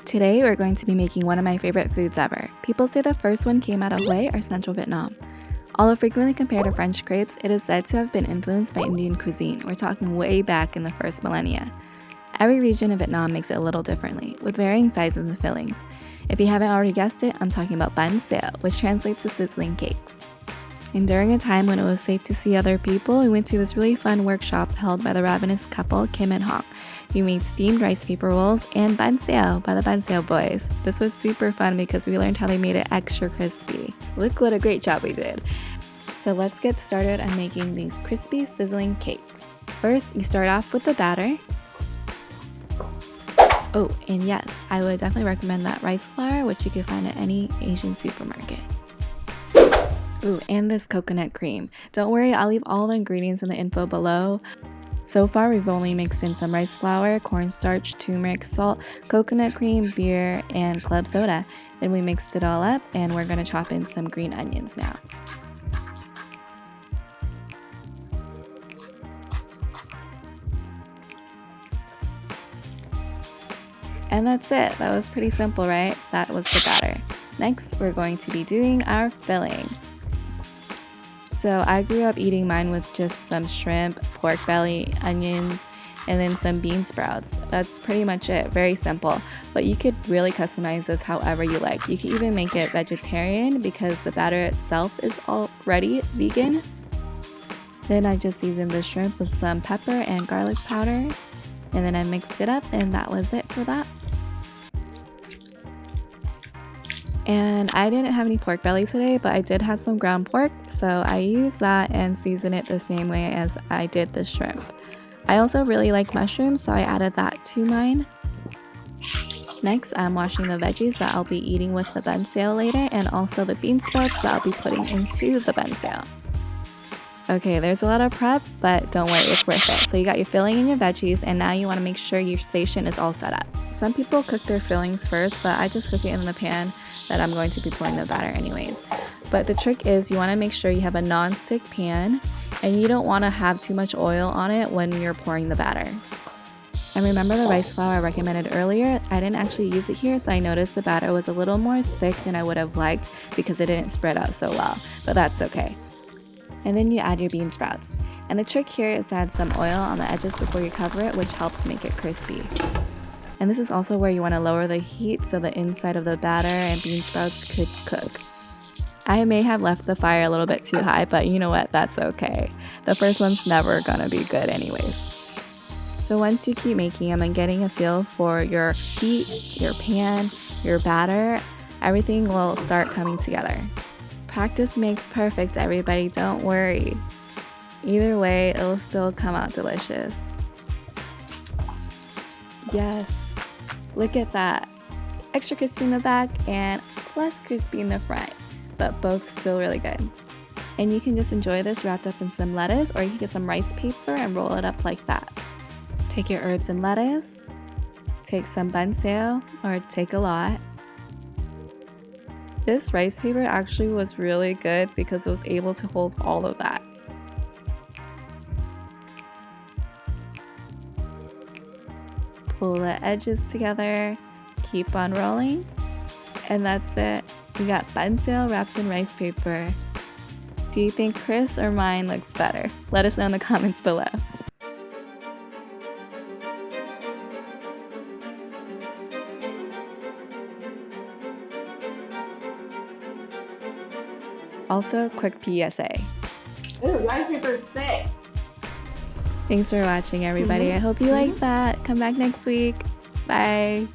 Today we're going to be making one of my favorite foods ever. People say the first one came out of Hue or Central Vietnam. Although frequently compared to French crepes, it is said to have been influenced by Indian cuisine. We're talking way back in the first millennia. Every region of Vietnam makes it a little differently, with varying sizes and fillings. If you haven't already guessed it, I'm talking about banhxeo, which translates to sizzling cakes. And during a time when it was safe to see other people, we went to this really fun workshop held by the ravenous couple Kim and Hong. We made steamed rice paper rolls and banhxeo by the Bánh Xèo Boys. This was super fun because we learned how they made it extra crispy. Look what a great job we did. So let's get started on making these crispy sizzling cakes. First, you start off with the batter. Oh, and yes, I would definitely recommend that rice flour, which you can find at any Asian supermarket. Ooh, and this coconut cream. Don't worry, I'll leave all the ingredients in the info below. So far, we've only mixed in some rice flour, cornstarch, turmeric, salt, coconut cream, beer, and club soda. Then we mixed it all up, and we're gonna chop in some green onions now. And that's it. That was pretty simple, right? That was the batter. Next, we're going to be doing our filling. So I grew up eating mine with just some shrimp, pork belly, onions, and then some bean sprouts. That's pretty much it. Very simple. But you could really customize this however you like. You could even make it vegetarian because the batter itself is already vegan. Then I just seasoned the shrimp with some pepper and garlic powder. And then I mixed it up, and that was it for that. And I didn't have any pork belly today, but I did have some ground pork, so I used that and seasoned it the same way as I did the shrimp. I also really like mushrooms, so I added that to mine. Next, I'm washing the veggies that I'll be eating with the banhxeo later, and also the bean sprouts that I'll be putting into the banhxeo. Okay, there's a lot of prep, but don't worry, it's worth it. So you got your filling and your veggies, and now you want to make sure your station is all set up. Some people cook their fillings first, but I just cook it in the pan that I'm going to be pouring the batter anyways. But the trick is you want to make sure you have a non-stick pan, and you don't want to have too much oil on it when you're pouring the batter. And remember the rice flour I recommended earlier? I didn't actually use it here, so I noticed the batter was a little more thick than I would have liked because it didn't spread out so well, but that's okay. And then you add your bean sprouts. And the trick here is to add some oil on the edges before you cover it, which helps make it crispy. And this is also where you want to lower the heat so the inside of the batter and bean sprouts could cook. I may have left the fire a little bit too high, but you know what, that's okay. The first one's never gonna be good anyways. So once you keep making them and getting a feel for your heat, your pan, your batter, everything will start coming together. Practice makes perfect, everybody, don't worry. Either way, it'll still come out delicious. Yes, look at that. Extra crispy in the back and less crispy in the front, but both still really good. And you can just enjoy this wrapped up in some lettuce, or you can get some rice paper and roll it up like that. Take your herbs and lettuce, take some banhxeo, or take a lot. This rice paper actually was really good because it was able to hold all of that. Pull the edges together, keep on rolling, and that's it. We got banhxeo wrapped in rice paper. Do you think Chris or mine looks better? Let us know in the comments below. Also, quick PSA. Ooh, rice paper is thick. Thanks for watching, everybody. I hope you like that. Come back next week. Bye.